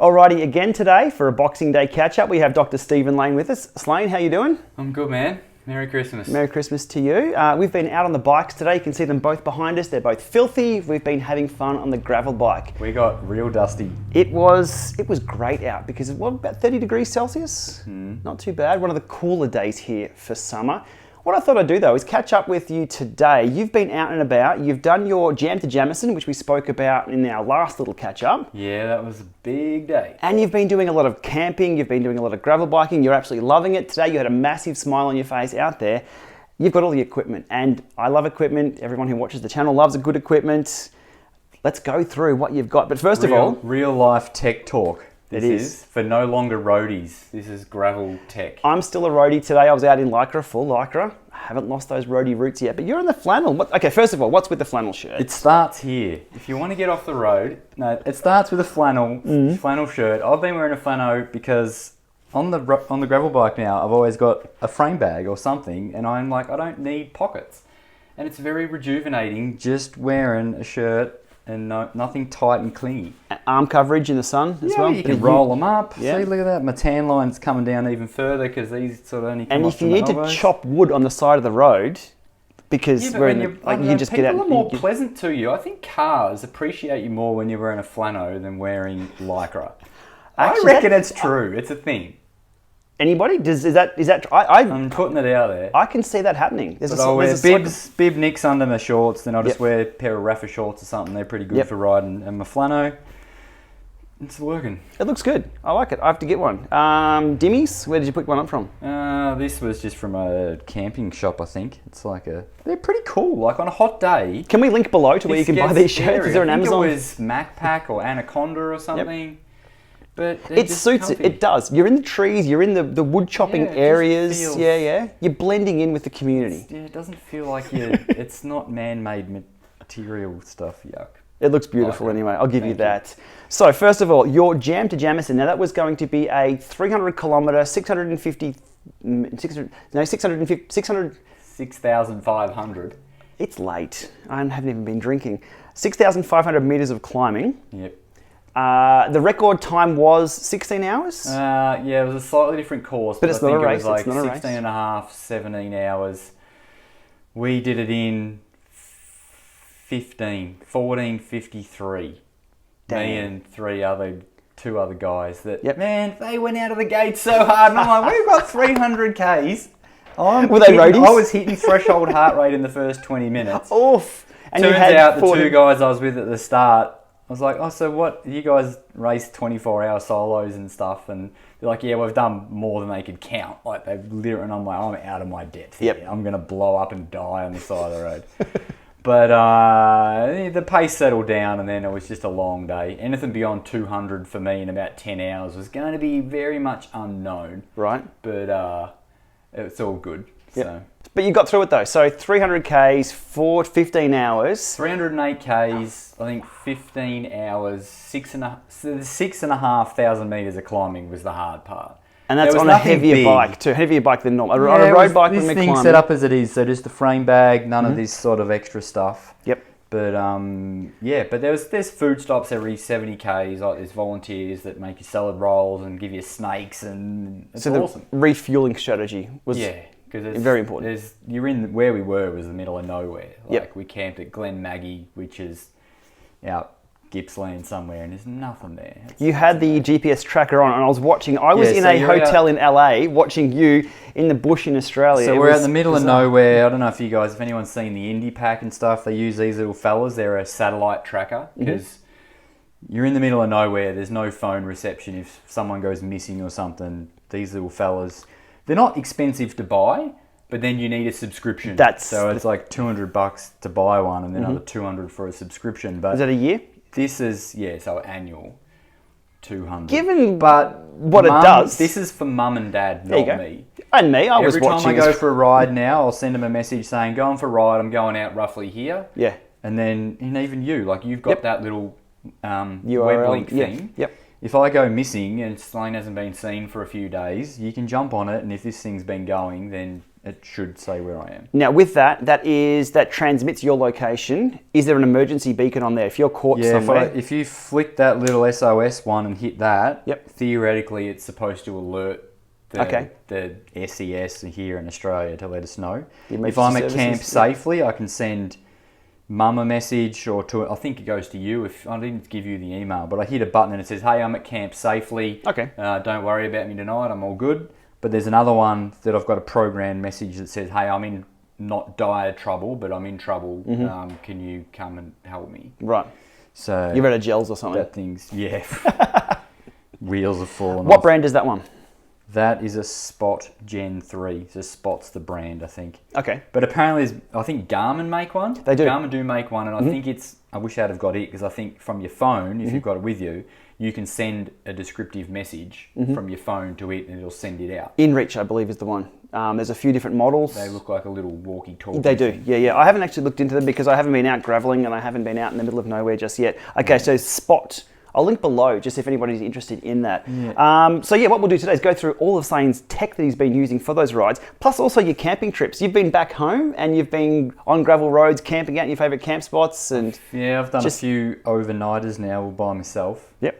Alrighty, again today for a Boxing Day catch-up, we have Dr. Lane with us. Slane, how you doing? I'm good, man. Merry Christmas. Merry Christmas to you. We've been out on the bikes today. You can see them both behind us. They're both filthy. We've been having fun on the gravel bike. We got real dusty. It was great out because it was about 30 degrees Celsius. Not too bad. One of the cooler days here for summer. What I thought I'd do though is catch up with you today. You've been out and about. You've done your Jam to Jamison, which we spoke about in our last little catch up. Yeah, that was a big day. And you've been doing a lot of camping. You've been doing a lot of gravel biking. You're absolutely loving it. Today you had a massive smile on your face out there. You've got all the equipment, and I love equipment. Everyone who watches the channel loves a good equipment. Let's go through what you've got. But first of all, real life tech talk. This is for no longer roadies. This is gravel tech. I'm still a roadie today. I was out in Lycra, full Lycra. I haven't lost those roadie roots yet, but you're in the flannel. Okay, first of all, what's with the flannel shirt? It starts here. If you want to get off the road, it starts with a flannel shirt. I've been wearing a flannel because on the gravel bike now, I've always got a frame bag or something, and I'm like, I don't need pockets. And it's very rejuvenating just wearing a shirt and nothing tight and clingy. Arm coverage in the sun as well. You can roll them up. Yeah. See, look at that. My tan line's coming down even further because these sort of only come And off if you need to chop wood on the side of the road, because we're in the, like you can just get out. People are more pleasant to you. I think cars appreciate you more when you're wearing a flannel than wearing Lycra. Actually, I reckon it's true. It's a thing. Anybody? Is that? I'm putting it out there. I can see that happening. I'll wear bib nicks under my shorts, then I'll just wear a pair of Rafa shorts or something. They're pretty good for riding. And my flannel, it's working. It looks good. I like it. I have to get one. Dimmies, where did you pick one up from? This was just from a camping shop, I think. It's like they're pretty cool. Like on a hot day. Can we link below to where you can buy these shirts? Is there an Amazon? I think it was MacPack or Anaconda or something. Yep. But it suits it. It does. You're in the trees. You're in the wood chopping areas. You're blending in with the community. It doesn't feel like it's not man-made material stuff. Yuck. It looks beautiful anyway. I'll give you that. So first of all, your Jam to Jamison. Now that was going to be a 300 kilometer, 6,500. It's late. I haven't even been drinking. 6,500 meters of climbing. Yep. The record time was 16 hours? Yeah, it was a slightly different course. But it's not a race. It was like 16 and a half, 17 hours. We did it in 14:53. Damn. Me and two other guys man, they went out of the gate so hard. And I'm like, we've got 300 Ks. Were they roadies? I was hitting threshold heart rate in the first 20 minutes. Oof. And Turns out the two guys I was with at the start, I was like, oh, so what? You guys race 24-hour solos and stuff, and they're like, yeah, we've done more than they could count. Like they've literally, and I'm like, I'm out of my depth here. I'm gonna blow up and die on the side of the road. But the pace settled down, and then it was just a long day. Anything beyond 200 for me in about 10 hours was going to be very much unknown. Right. But it's all good. Yep. So. But you got through it though. So 300 Ks for 15 hours. 308 Ks, I think 15 hours, 6,500 meters of climbing was the hard part. And that's on a heavier bike too, heavivier bike than normal. On a road bike when we're climbing. This thing set up as it is, so just the frame bag, none of this sort of extra stuff. Yep. But but there's food stops every 70 Ks, like there's volunteers that make you salad rolls and give you snakes, and it's awesome. The refueling strategy was because very important. You're in where we were was the middle of nowhere. Like we camped at Glen Maggie, which is out Gippsland somewhere, and there's nothing there. You had the GPS tracker on, and I was watching. I was in a hotel in LA watching you in the bush in Australia. So we're out in the middle of nowhere. I don't know if anyone's seen the Indie Pack and stuff. They use these little fellas. They're a satellite tracker because you're in the middle of nowhere. There's no phone reception if someone goes missing or something. These little fellas, they're not expensive to buy, but then you need a subscription. So it's like $200 to buy one, and then another $200 for a subscription. But is that a year? This is so annual, 200. Given what it does, this is for mum and dad, not me. And me, I was watching. Every time I go for a ride now, I'll send them a message saying, "Going for a ride. I'm going out roughly here." Yeah. And then, even you, like you've got that little URL web link thing. Yep. If I go missing and Slane hasn't been seen for a few days, you can jump on it, and if this thing's been going, then it should say where I am. Now with that transmits your location. Is there an emergency beacon on there? If you're caught somewhere. If you flick that little SOS one and hit that, yep. theoretically it's supposed to alert the SES here in Australia to let us know. If I'm at camp safely, I can send Mum a message, or I think it goes to you. If I didn't give you the email, but I hit a button and it says, "Hey, I'm at camp safely. Okay. Don't worry about me tonight. I'm all good." But there's another one that I've got a programmed message that says, "Hey, I'm in not dire trouble, but I'm in trouble. Mm-hmm. Can you come and help me?" Right. So you've read a gels or something. That thing's wheels have fallen off. What brand is that one? That is a Spot Gen 3. So Spot's the brand, I think. Okay. But apparently, I think Garmin make one. They do. Garmin do make one, and I think I wish I'd have got it, because I think from your phone, if you've got it with you, you can send a descriptive message from your phone to it, and it'll send it out. InReach, I believe, is the one. There's a few different models. They look like a little walkie-talkie. They do, yeah. I haven't actually looked into them because I haven't been out gravelling and I haven't been out in the middle of nowhere just yet. Okay, so Spot. I'll link below just if anybody's interested in that. Yeah. So what we'll do today is go through all of Slane's tech that he's been using for those rides, plus also your camping trips. You've been back home and you've been on gravel roads, camping out in your favourite camp spots. And yeah, I've done a few overnighters now all by myself. Yep.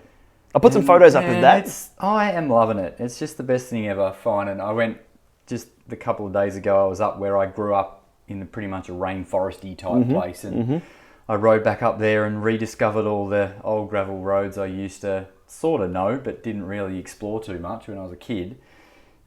I'll put some photos up of that. I am loving it. It's just the best thing ever, finding. I went just a couple of days ago, I was up where I grew up in pretty much a rainforesty type place, and I rode back up there and rediscovered all the old gravel roads I used to sort of know but didn't really explore too much when I was a kid.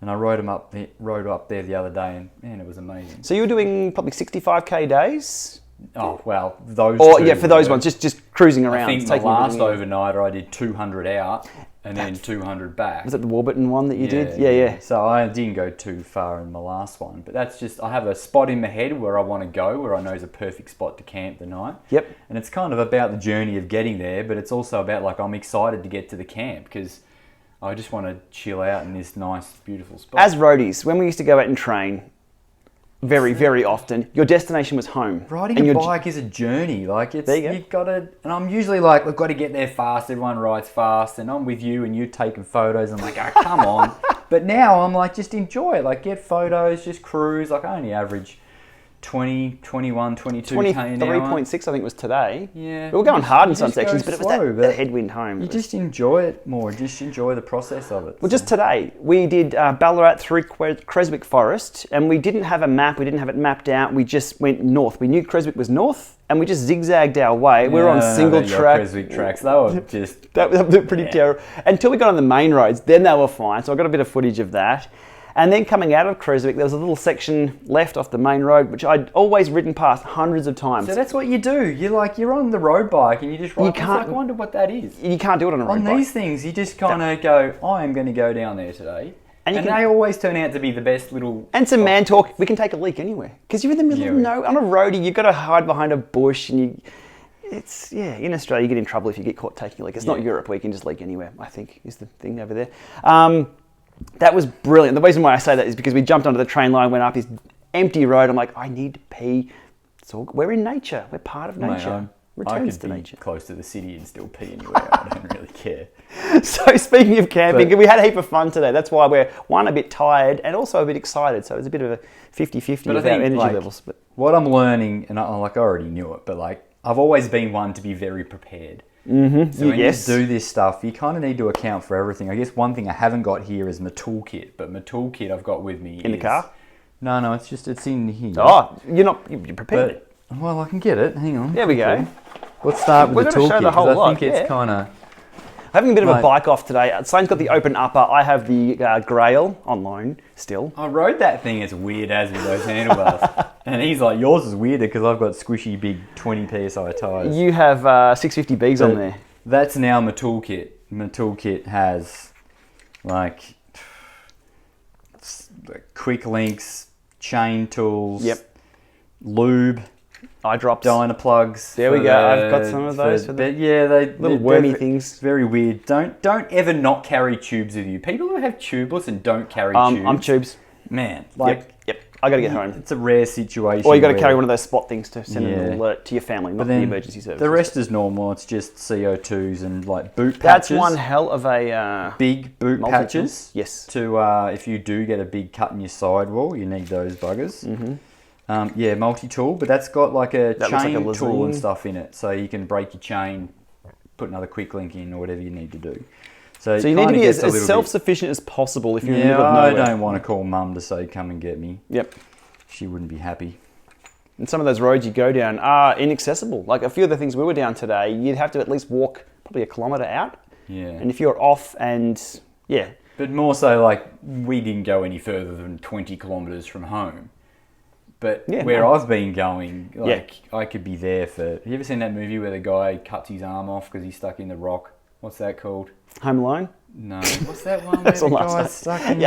And I rode up there the other day, and man, it was amazing. So you were doing probably 65k days? Oh, well, those for those ones, just cruising around. I think the last overnighter I did 200 out and then 200 back. Was it the Warburton one that you did? Yeah. So I didn't go too far in my last one, but that's just, I have a spot in my head where I want to go, where I know is a perfect spot to camp the night. Yep. And it's kind of about the journey of getting there, but it's also about, like, I'm excited to get to the camp because I just want to chill out in this nice, beautiful spot. As roadies, when we used to go out and train, very, very often, your destination was home. Riding a bike is a journey. Like, it's, you've got to, and I'm usually like, we've got to get there fast, everyone rides fast, and I'm with you and you're taking photos. I'm like, oh, come on. But now I'm like, just enjoy it. Like, get photos, just cruise. Like, I only average 20, 21, 22k an hour. 23.6 I think was today. Yeah. We were going hard in some sections, but it was that headwind home. You just enjoy it more. Just enjoy the process of it. Well, just today, we did Ballarat through Creswick Forest, and we didn't have a map. We didn't have it mapped out. We just went north. We knew Creswick was north, and we just zigzagged our way. We were on single track. Creswick tracks. They were just... that was pretty terrible. Until we got on the main roads, then they were fine. So I got a bit of footage of that. And then coming out of Creswick, there was a little section left off the main road, which I'd always ridden past hundreds of times. So that's what you do. You're on the road bike and you just ride. I wonder what that is. You can't do it on a road bike. On these things, you just kind of go, I am going to go down there today. And they always turn out to be the best little... And some man talk. We can take a leak anywhere. Because you're in the middle of nowhere. On a roadie, you've got to hide behind a bush and in Australia, you get in trouble if you get caught taking a leak. It's not Europe where you can just leak anywhere, I think, is the thing over there. That was brilliant. The reason why I say that is because we jumped onto the train line, went up this empty road. I'm like, I need to pee. We're in nature. We're part of nature. Returns to nature. Close to the city and still pee anywhere. I don't really care. So speaking of camping, we had a heap of fun today. That's why we're, a bit tired and also a bit excited. So it's a bit of a 50-50 of our energy levels. But what I'm learning, and I already knew it, but I've always been one to be very prepared. Mm-hmm. So when you do this stuff, you kind of need to account for everything. I guess one thing I haven't got here is my toolkit, but my toolkit I've got with me in the car. No, it's in here. Oh, you're prepared. Well, I can get it. Hang on. There we go. Let's start with the toolkit. I think it's kind of having a bit of a bike off today. Slane's got the open upper. I have the Grail on loan still. I rode that thing. It's weird as with those handlebars. And he's like, yours is weirder because I've got squishy big 20 PSI tyres. You have 650Bs on there. That's now my toolkit. My toolkit has quick links, chain tools, lube, eye drops, Dynaplugs. There we go. I've got some of those. They little wormy things. Very weird. Don't ever not carry tubes with you. People who have tubeless and don't carry tubes. I'm tubes. man, like Yep. I got to get home. it's a rare situation. Or you got to where- carry one of those spot things to send Yeah. an alert to your family, not But the then emergency service. the rest is normal. It's just CO2s and like boot That's patches. one hell of a Big boot multi-tool. patches. Yes. To if you do get a big cut in your sidewall, you need those buggers. Mm-hmm. Multi-tool, but that's got like a That looks like chain a tool and Lazine. stuff in it, so you can break your chain, put another quick link in, or whatever you need to do. So So you need to be as self-sufficient as possible if you're in the middle of I nowhere. don't want to call mum to say come and get me. Yep. She wouldn't be happy. And some of those roads you go down are inaccessible. Like a few of the things we were down today, you'd have to at least walk probably a kilometre out. Yeah. And if you're off and, yeah. But more so, like, we didn't go any further than 20 kilometres from home. But where I've been going, like, I could be there for... Have you ever seen that movie where the guy cuts his arm off because he's stuck in the rock? What's that called? Home Alone? No. What's that one where the guy's stuck in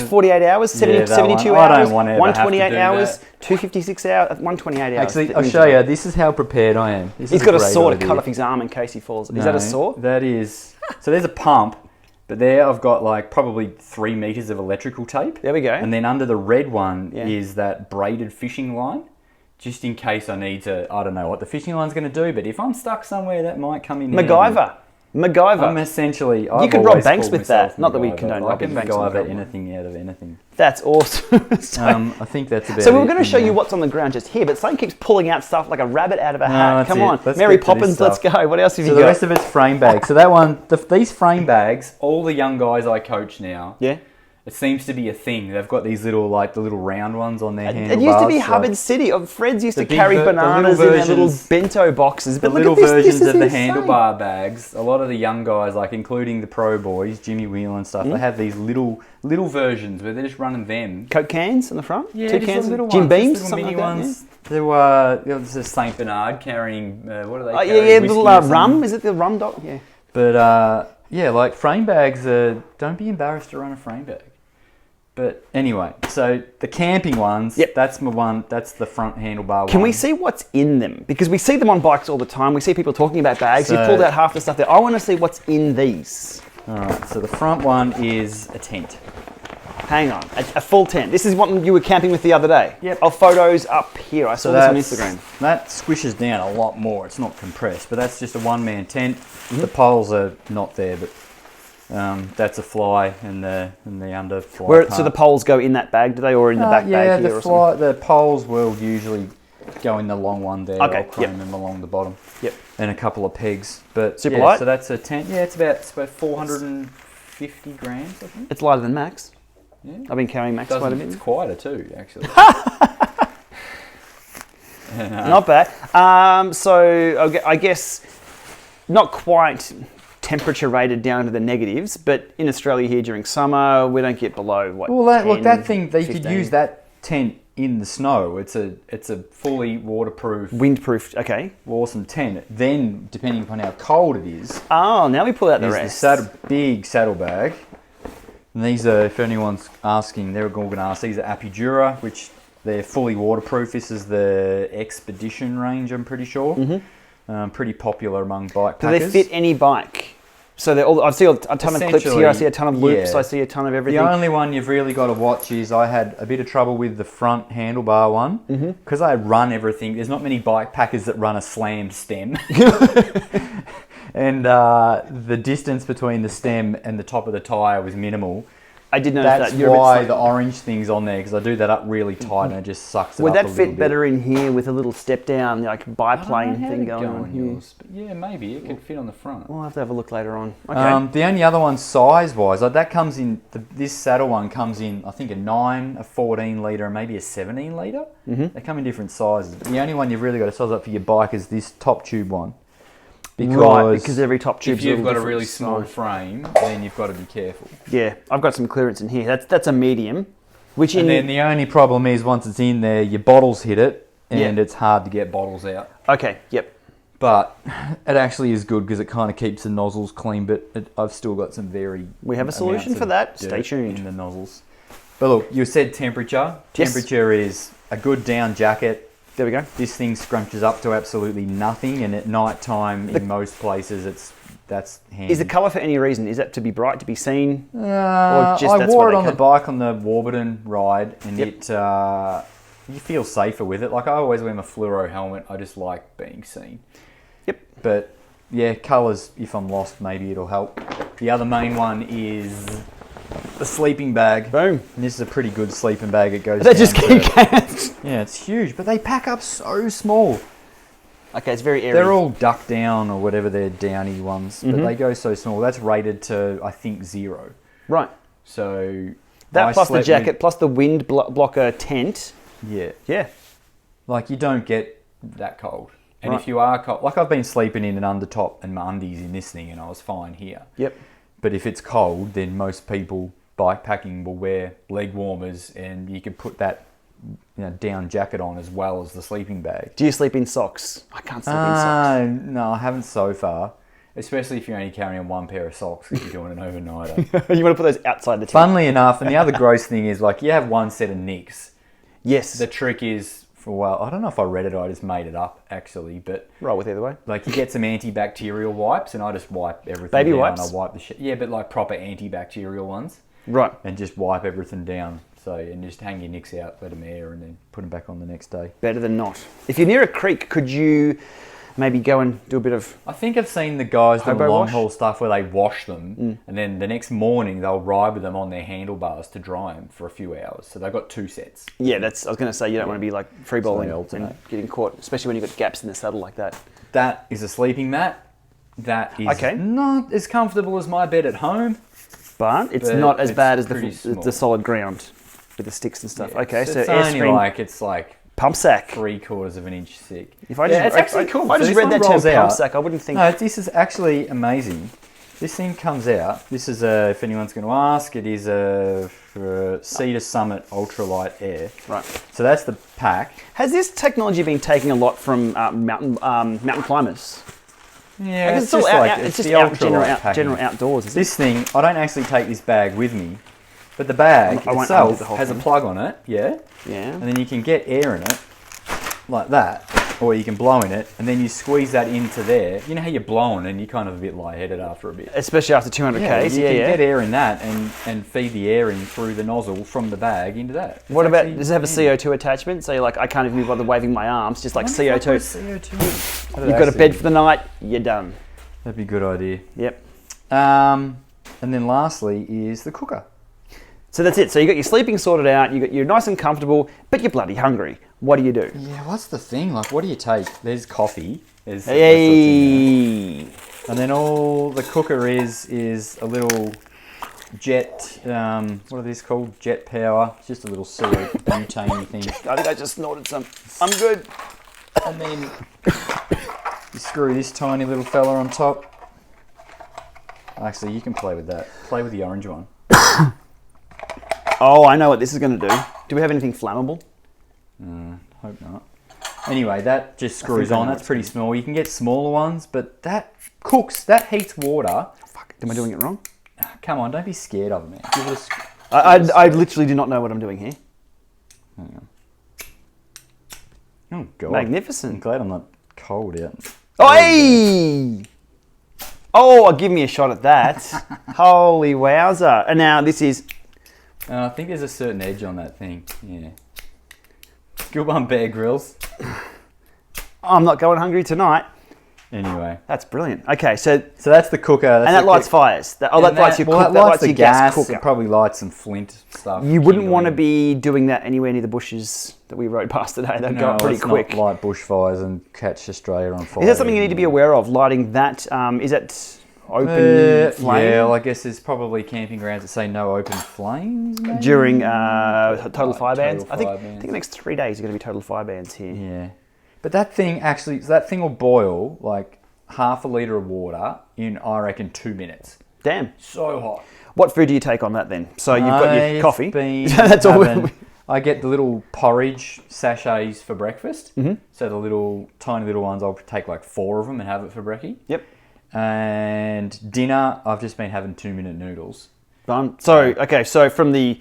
48 hours, 72 one. hours, I don't want to ever have to 128 do hours, that. 256 hours, 128 hours. Actually, I'll show you. This is how prepared I am. He's got a saw to cut off his arm in case he falls. Is that a saw? That is... So there's a pump, but there I've got like probably 3 meters of electrical tape. There we go. And then under the red one is that braided fishing line, just in case I need to... I don't know what the fishing line's going to do, but if I'm stuck somewhere, that might come in handy. MacGyver. I'm essentially... You could rob banks with that. Not that we condone I robbing can banks. MacGyver anything out of anything. That's awesome. I think that's about So we were it going to in show you there. what's on the ground just here, but Slane keeps pulling out stuff like a rabbit out of a hat. that's Come it. on, Let's Mary get to this Poppins, let's stuff. go. What else have So you the got? rest of it's frame bags. So that one, these frame bags, all the young guys I coach now, Yeah. it seems to be a thing. They've got these little, like, the little round ones on their handlebars. It used to be like Hubbard City. Fred's used the to big carry the bananas in their little bento boxes. the But little look at this. versions This is of the insane. handlebar bags. A lot of the young guys, like including the pro boys, Jimmy Wheeler and stuff, they have these little versions where they're just running them. Coke cans in the front? Yeah, Two just cans? the little Jim ones, Beams? just little Something mini like that, ones. There were there's a Saint Bernard carrying what are they? Oh, carrying? yeah, Whiskey little or something? rum. Is it the rum dog? Yeah. But like frame bags. Don't be embarrassed to run a frame bag. But anyway, so the camping ones, that's my one. That's the front handlebar one. Can we see what's in them? Because we see them on bikes all the time. We see people talking about bags. So- You've pulled out half the stuff there. I want to see what's in these. All right. So the front one is a tent. Hang on. A full tent. This is what you were camping with the other day. Yep. Of photos up here. I saw this on Instagram. That squishes down a lot more. It's not compressed, but that's just a one-man tent. Mm-hmm. The poles are not there, but that's a fly and the underfly part. So the poles go in that bag, do they, or in the back bag here? The poles will usually go in the long one there. Okay, I'll chrome them along the bottom. Yep. And a couple of pegs. But Super light? So that's a tent. Yeah, it's about 450 grams, I think. It's lighter than Max. Yeah. I've been carrying Max quite a bit. It's quieter too, actually. Not bad. So I guess not quite temperature rated down to the negatives, but in Australia here during summer, we don't get below what? Well, 10, that thing, they 15. could use that tent in the snow. It's a fully waterproof, Windproof, okay. awesome tent. Then, depending upon how cold it is, Oh, now we pull out the there's rest. the big saddlebag. And these are, if anyone's asking, they're all going to ask, these are Apidura, which they're fully waterproof. This is the Expedition range, I'm pretty sure. Mm-hmm. Pretty popular among bike Do packers. they fit any bike? So they're all, I see a ton of clips here, I see a ton of loops, yeah. I see a ton of everything. The only one you've really got to watch is I had a bit of trouble with the front handlebar one because I run everything. There's not many bike packers that run a slam stem. And the distance between the stem and the top of the tyre was minimal. I did notice That's that. You're a bit why slow. the orange thing's on there because I do that up really tight and it just sucks it Would up that a little fit bit. better in here with a little step down, like biplane I don't know how thing to going go on on here? yours, but yeah, maybe it could fit on the front. We'll have to have a look later on. Okay. The only other one size-wise, that comes in, this saddle one comes in, I think, a 9, a 14 litre, and maybe a 17 litre. Mm-hmm. They come in different sizes. The only one you've really got to size up for your bike is this top tube one. Because every top tube. if you've got a really small frame, then you've got to be careful. Yeah, I've got some clearance in here. That's a medium. And then the only problem is once it's in there, your bottles hit it, and it's hard to get bottles out. Okay, yep. But it actually is good because it kind of keeps the nozzles clean, but I've still got some very... We have a solution amounts for of that. Stay dirt tuned. in the nozzles. But look, you said temperature. Yes. Temperature is a good down jacket. There we go. This thing scrunches up to absolutely nothing, and at night time in most places it's that's handy. Is the colour for any reason? Is that to be bright, to be seen? I that's wore what it they on the can? bike on the Warburton ride, and Yep. it you feel safer with it. Like I always wear my fluoro helmet. I just like being seen. Yep. But yeah, colours. If I'm lost, maybe it'll help. The other main one is the sleeping bag. Boom. And this is a pretty good sleeping bag. It goes. They down just to- keep cans. Yeah, it's huge, but they pack up so small. Okay, it's very airy. They're all duck down or whatever they're downy ones, but they go so small. That's rated to I think 0. Right. So That I plus the slept jacket, with- plus the wind blocker tent. yeah, Yeah. like you don't get that cold. And Right. if you are cold, like I've been sleeping in an undertop and my undies in this thing, and I was fine here. Yep. But if it's cold, then most people bikepacking will wear leg warmers, and you can put that down jacket on as well as the sleeping bag. Do you sleep in socks? I can't sleep in socks. No, I haven't so far. Especially if you're only carrying one pair of socks if you're doing an overnighter. You want to put those outside the tent? Funnily enough, and the other gross thing is like you have one set of nicks. Yes. The trick is I don't know if I read it or I just made it up actually, but Roll with either way. like you get some antibacterial wipes, and I just wipe everything Baby down. wipes? I wipe the shit. Yeah, but like proper antibacterial ones, Right. and just wipe everything down. So and just hang your nicks out, let them air, and then put them back on the next day. Better than not. If you're near a creek, could you maybe go and do a bit of... I think I've seen the guys do Hobo long wash? haul stuff where they wash them, and then the next morning they'll ride with them on their handlebars to dry them for a few hours. So they've got 2 sets. Yeah, I was going to say, you don't want to be like free balling they and alternate. getting caught, especially when you've got gaps in the saddle like that. That is a sleeping mat. That is Okay. not as comfortable as my bed at home. But it's But not as it's bad as pretty the small. solid ground with the sticks and stuff. Yeah, Okay, so it's only Airstream like it's like pump sack. 3/4 of an inch thick. If I Yeah, just, it's actually if cool. If I So just this read one that term rolls pump out. sack, I wouldn't think... No, this is actually amazing. This thing comes out. This is if anyone's going to ask, it is a Sea2summit Ultralight Air. Right. So that's the pack. Has this technology been taking a lot from mountain climbers? Yeah, Because it's all out, it's just the out, ultralight packing. general outdoors. Isn't This thing, I don't actually take this bag with me, but the bag I won't undo itself the whole has a thing. plug on it, yeah? it? Yeah. And then you can get air in it, like that, or you can blow in it, and then you squeeze that into there. You know how you're blowing and you're kind of a bit lightheaded after a bit. Especially after 200 Yeah, Ks. you Yeah, can yeah. get air in that and feed the air in through the nozzle from the bag into that. It's What about, actually does it have a handy. CO2 attachment? So you're like, I can't even be bothered waving my arms, just like I wonder if I put CO2. CO2. You've got a bed for the night, you're done. That'd be a good idea. Yep. And then lastly is the cooker. So that's it. So you got your sleeping sorted out, you're nice and comfortable, but you're bloody hungry. What do you do? Yeah, what's the thing? Like, what do you take? There's coffee. There's that's what's in Hey. there. And then all the cooker is a little jet, what are these called? Jet power. It's just a little CO butane thing. I think I just snorted some. I'm good. And then you screw this tiny little fella on top. Actually, you can play with that. Play with the orange one. Oh, I know what this is going to do. Do we have anything flammable? Hope not. Anyway, that just screws I know on. what That's it's pretty small. You can get smaller ones, but that cooks. That heats water. Fuck, am I doing it wrong? Come on, don't be scared of it, man. Give it a sc- I literally do not know what I'm doing here. Hang on. Oh, God. I'm Magnificent. glad I'm not cold out. Oh, hey! Oh, give me a shot at that. Holy wowzer. And now this is... I think there's a certain edge on that thing. Yeah. Good one, Bear Grylls. I'm not going hungry tonight. Anyway. That's brilliant. Okay, so... So that's the cooker. That's And that the lights fires. That lights your cook, that lights the your gas It cooker. probably lights some flint stuff. You wouldn't want to kindling. be doing that anywhere near the bushes that we rode past today. They'd go No, up pretty let's quick. not light bushfires and catch Australia on fire. Is that something you need to be aware of? Lighting that, is that open flame? Yeah, well, I guess there's probably camping grounds that say no open flames, maybe? During total Like fire bans? total I think fire bans. the next 3 days are going to be total fire bans here. Yeah. But that thing actually, that thing will boil like half a litre of water in, I reckon, 2 minutes. Damn. So hot. What food do you take on that then? So you've got your I've coffee. been That's all. having- I get the little porridge sachets for breakfast. Mm-hmm. So the little, tiny little ones, I'll take like 4 of them and have it for brekkie. Yep. And dinner, I've just been having 2-minute noodles. Done. So, okay, so from the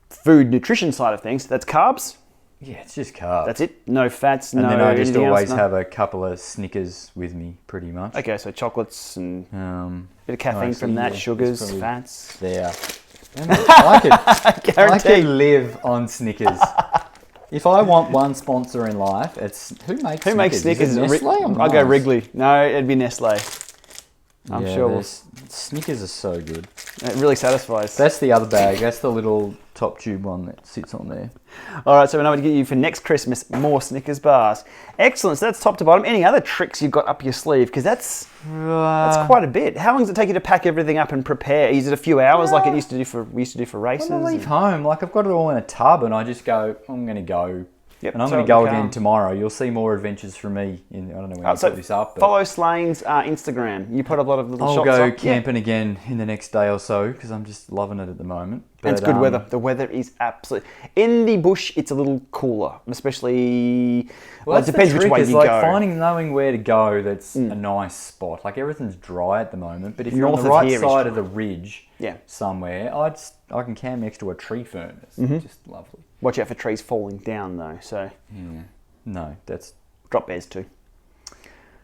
food nutrition side of things, that's carbs. Yeah, it's just carbs. That's it? No fats, and no then I just anything always else, have a couple of Snickers with me, pretty much. Okay, so chocolates and bit of caffeine actually, from that, yeah, sugars, it's probably fats. There. I could Guaranteed. live on Snickers. If I want one sponsor in life, it's who makes Snickers? Who makes Snickers? Is it Nestle or I'll go Mars? Wrigley. No, it'd be Nestle. I'm Yeah, sure. Snickers are so good. It really satisfies. That's the other bag. That's the little top tube one that sits on there. All right, so we know what to get you for next Christmas, more Snickers bars. Excellent, so that's top to bottom. Any other tricks you've got up your sleeve? Because that's quite a bit. How long does it take you to pack everything up and prepare? Is it a few hours like we used to do for races? When I leave home, like I've got it all in a tub and I just go, I'm going to go. Yep, and I'm going to go again tomorrow. You'll see more adventures from me. I don't know when you put this up. But follow Slane's Instagram. You put up a lot of little I'll shots go up. camping again in the next day or so because I'm just loving it at the moment. But, and it's good weather. The weather is absolutely... In the bush, it's a little cooler, especially... Well, it depends which way you go. Knowing where to go that's a nice spot. Like everything's dry at the moment, but if you're on the right side of the ridge somewhere, I can camp next to a tree fern. It's just lovely. Watch out for trees falling down though, so... Yeah. No, that's... Drop bears too.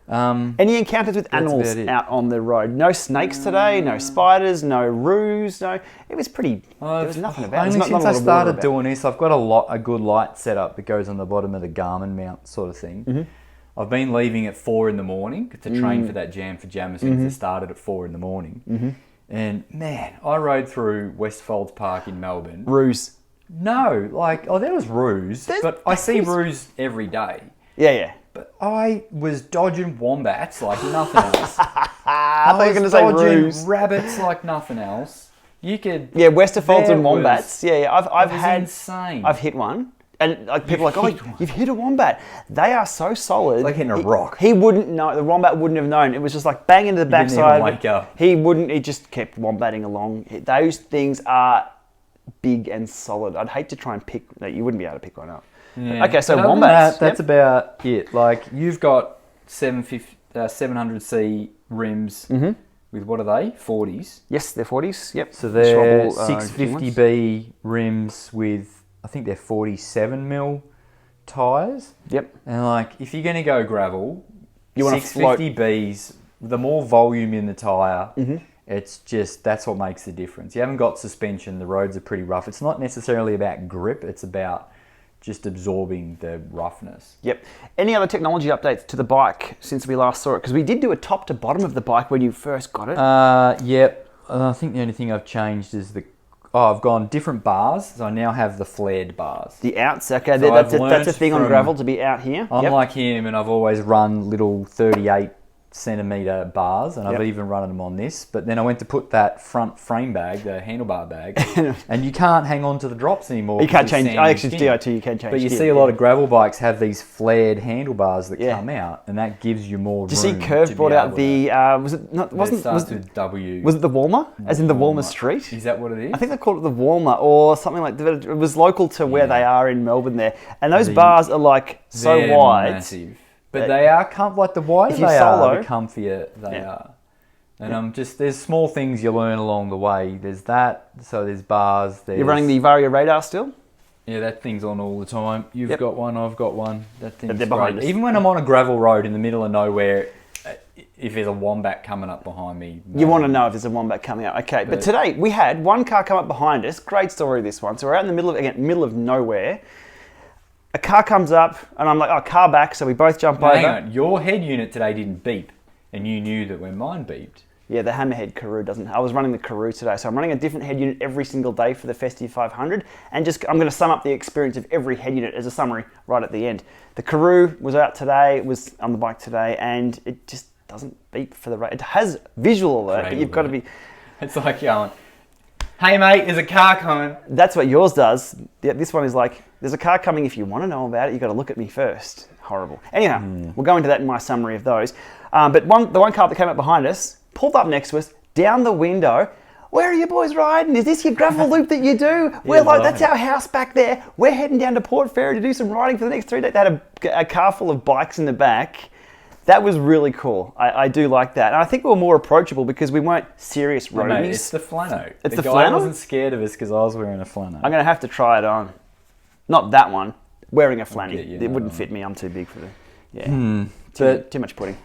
Any encounters with animals out on the road? No snakes today, no spiders, no roos, no... It was pretty... there was nothing about it. Only since I started doing this, I've got a good light setup that goes on the bottom of the Garmin mount sort of thing. I've been leaving at 4 in the morning to train for that Jam for Jammers since it started at 4 in the morning. And man, I rode through Westfolds Park in Melbourne. Roos. No, there was roos, but I see roos every day. Yeah. But I was dodging wombats like nothing else. I thought you were going to say roos. Rabbits like nothing else. You could... Yeah, Westerfolds and wombats. I've had... insane. I've hit one. And people are like, you've hit a wombat. They are so solid. It's like hitting a rock. He wouldn't know. The wombat wouldn't have known. It was just like bang into the backside. Didn't even wake up. He wouldn't. He just kept wombatting along. Those things are big and solid. I'd hate to try and pick... No, you wouldn't be able to pick one up. Yeah. Okay, so wombats. That's about it. Like, you've got 700C rims with, what are they? 40s? Yes, they're 40s. Yep. So they're 650B rims with, I think they're 47mm tyres. Yep. And like, if you're going to go gravel, you want 650Bs, the more volume in the tyre, it's just, that's what makes the difference. You haven't got suspension, the roads are pretty rough. It's not necessarily about grip, it's about just absorbing the roughness. Yep. Any other technology updates to the bike since we last saw it? Because we did do a top to bottom of the bike when you first got it. Yep. I think the only thing I've changed is I've gone different bars, so I now have the flared bars. The outs, okay. So That's a thing on gravel to be out here. I'm like him, and I've always run little 38cm bars, and I've even run them on this. But then I went to put that front frame bag, the handlebar bag, and you can't hang on to the drops anymore. You can't change. I actually DIT. You can change. But you see a lot of gravel bikes have these flared handlebars that come out, and that gives you more room. Did you see Curve brought out the? Was it not? It starts with W. Was it the Walmer? As in the Walmer Street? Is that what it is? I think they called it the Walmer or something like that. It was local to where they are in Melbourne there, and those bars are like so wide. Massive. But they are like the wider they are, the comfier they are. And there's small things you learn along the way. There's that, so there's bars. You're running the Vario radar still? Yeah, that thing's on all the time. You've got one, I've got one. That thing's behind great. us. Even when I'm on a gravel road in the middle of nowhere, if there's a wombat coming up behind me. You want to know if there's a wombat coming up. Okay, but today we had one car come up behind us. Great story, this one. So we're out in the middle of nowhere. A car comes up, and I'm like, oh, car back, so we both jump over. Hang on, your head unit today didn't beep, and you knew that when mine beeped. Yeah, the Hammerhead Karoo doesn't. I was running the Karoo today, so I'm running a different head unit every single day for the Festive 500, and I'm going to sum up the experience of every head unit as a summary right at the end. The Karoo was out today, it was on the bike today, and it just doesn't beep for the rate. It has visual alert, but you've got to be... It's like going, hey mate, there's a car coming. That's what yours does. Yeah, this one is like, there's a car coming. If you want to know about it, you've got to look at me first. Horrible. Anyhow, we'll go into that in my summary of those. But the one car that came up behind us, pulled up next to us, down the window. Where are you boys riding? Is this your gravel loop that you do? We're like, that's our house back there. We're heading down to Port Fairy to do some riding for the next 3 days. They had a car full of bikes in the back. That was really cool. I do like that. And I think we were more approachable because we weren't serious roadies. Mate, it's the flannel. The guy flannel? wasn't scared of us because I was wearing a flannel. I'm going to have to try it on. Not that one. wearing a flanny. get you, It wouldn't no. fit me. I'm too big for the. Yeah. But Too much pudding.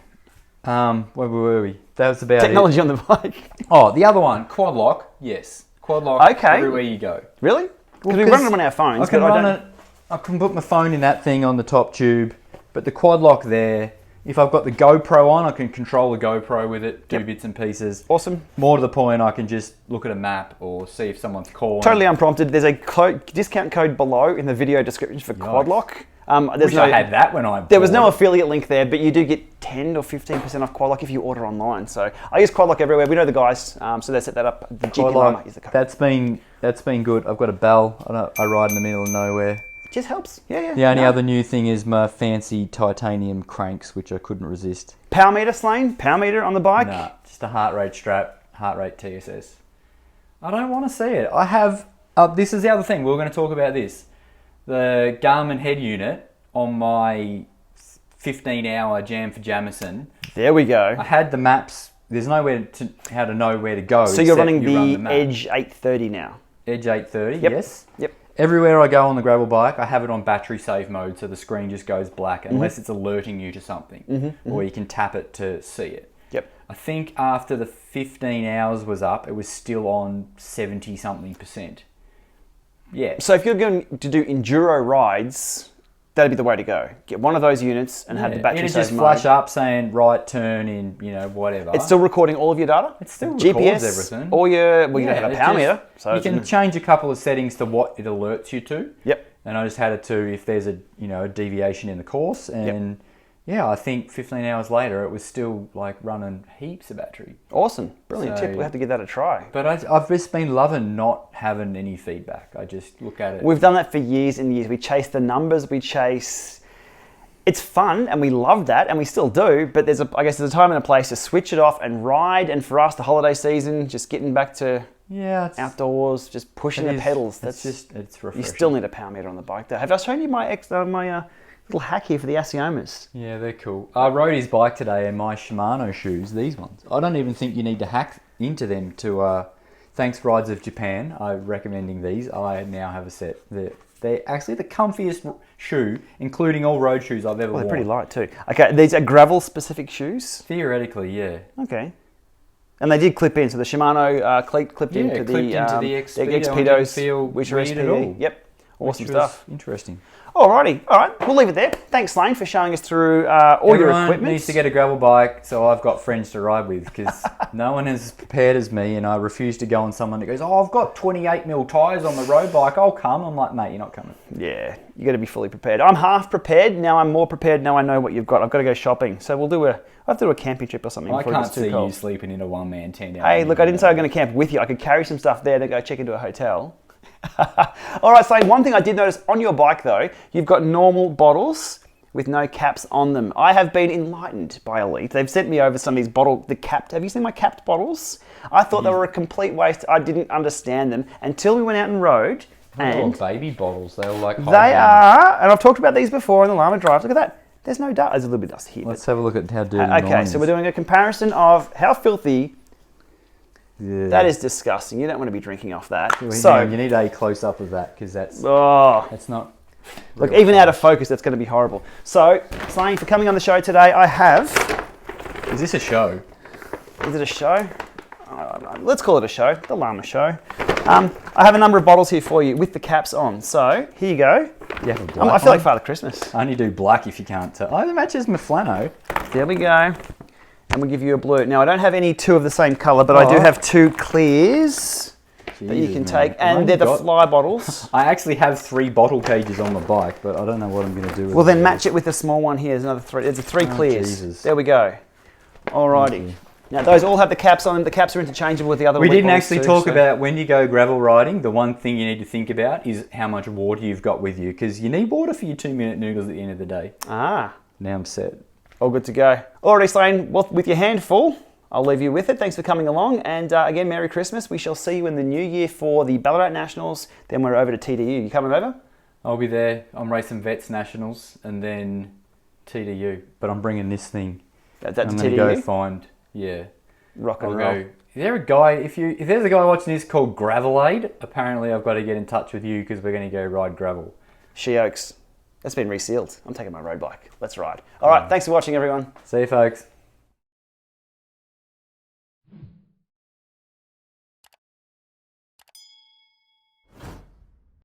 where were we? That was about Technology on the bike. Oh, the other one, quad lock. Yes, quad lock. Okay. Everywhere you go. Really? Because we run them on our phones. I can but run I don't... it. I can put my phone in that thing on the top tube, but the quad lock there. If I've got the GoPro on, I can control the GoPro with it, do bits and pieces. Awesome. More to the point, I can just look at a map or see if someone's calling. Totally unprompted. There's a discount code below in the video description for quad lock. Wish I had that when I There was no bought it. affiliate link there, but you do get 10 or 15% off quad lock if you order online. So I use quad lock everywhere. We know the guys, so they set that up. The GPLama is the code. That's been good. I've got a Bell. I ride in the middle of nowhere. Just helps. Yeah. The only other new thing is my fancy titanium cranks, which I couldn't resist. Power meter, Slane? Power meter on the bike? Nah, just a heart rate strap, heart rate TSS. I don't want to see it. I have. This is the other thing. We were going to talk about this. The Garmin head unit on my 15-hour jam for Jamison. There we go. I had the maps. There's nowhere how to know where to go. So you're running run the Edge 830 now? Edge 830, Yep. yes. Yep. Everywhere I go on the gravel bike, I have it on battery save mode, so the screen just goes black unless it's alerting you to something, or you can tap it to see it. Yep. I think after the 15 hours was up, it was still on 70-something%. Yeah. So if you're going to do enduro rides, that'd be the way to go. Get one of those units and have the battery It'd save just mode. flash up saying right turn in, whatever. It's still recording all of your data? It still GPS, records everything. All your, well, you don't have a it power just- meter. So you can change a couple of settings to what it alerts you to. Yep. And I just had it to if there's a a deviation in the course, and I think 15 hours later it was still like running heaps of battery. Awesome. Brilliant So- tip. We'll have to give that a try. But I've just been loving not having any feedback. I just look at it. We've done that for years and years. We chase the numbers, it's fun and we love that and we still do, but I guess there's a time and a place to switch it off and ride, and for us the holiday season, just getting back to it's outdoors, just pushing the pedals. It's refreshing. You still need a power meter on the bike though. Have I shown you my little hack here for the Asiomas? Yeah, they're cool. I rode his bike today in my Shimano shoes, these ones. I don't even think you need to hack into them to... thanks Rides of Japan, I'm recommending these. I now have a set. They're actually the comfiest shoe, including all road shoes I've ever worn. They're pretty light too. Okay, these are gravel specific shoes? Theoretically, yeah. Okay. And they did clip in, so the Shimano cleat clipped into the Expedos, which are SPE. Yep, awesome stuff. Interesting. Alrighty, all right, we'll leave it there. Thanks, Lane, for showing us through all your Everyone equipment. needs to get a gravel bike, so I've got friends to ride with, because no one is as prepared as me, and I refuse to go on someone that goes, I've got 28mm tyres on the road bike, I'll come. I'm like, mate, you're not coming. Yeah, you got to be fully prepared. I'm half prepared, now I'm more prepared, now I know what you've got. I've got to go shopping, so I'll have to do a camping trip or something I before it can't gets too see cold. you sleeping in a one-man tent. Hey, look, I didn't say I was going to camp with you. I could carry some stuff there to go check into a hotel. All right, Slane, one thing I did notice on your bike though, you've got normal bottles with no caps on them. I have been enlightened by Elite. They've sent me over some of these capped. Have you seen my capped bottles? I thought they were a complete waste. I didn't understand them until we went out and rode. They're all And baby bottles. They all like they are, and I've talked about these before in the Llama Drive. Look at that. There's no dust. There's a little bit of dust here. Let's have a look at how dirty Okay, mine so is. we're doing a comparison of how filthy. Yeah. That is disgusting. You don't want to be drinking off that. So you need a close-up of that, because that's not... Look, even out of focus, that's going to be horrible. So, Slane, for coming on the show today, I have... Is this a show? Is it a show? Let's call it a show. The Llama Show. I have a number of bottles here for you with the caps on. So, here you go. Yeah, I feel like Father Christmas. I only do black if you can't tell. Oh, it matches my flannel. There we go. And we'll give you a blue. Now, I don't have any two of the same colour, but I do have two clears that you can take. And they're the fly bottles. I actually have 3 bottle cages on my bike, but I don't know what I'm going to do with Well, them. then match it with the small one here. There's another 3. There's 3 clears. Jesus. There we go. Alrighty. Now, those all have the caps on them. The caps are interchangeable with the other We Elite didn't bottles actually too, talk so- about when you go gravel riding, the one thing you need to think about is how much water you've got with you, because you need water for your 2-minute noodles at the end of the day. Ah. Now I'm set. All good to go. Alrighty, Slane, well, with your hand full, I'll leave you with it. Thanks for coming along. And again, Merry Christmas. We shall see you in the new year for the Ballarat Nationals. Then we're over to TDU. You coming over? I'll be there. I'm racing Vets Nationals and then TDU. But I'm bringing this thing. That's I'm going to go find, rock and I'll roll. go. Is there a guy, if there's a guy watching this called Gravelade, apparently I've got to get in touch with you because we're going to go ride gravel. She Oaks. That's been resealed. I'm taking my road bike. Let's ride. All right, thanks for watching, everyone. See you, folks.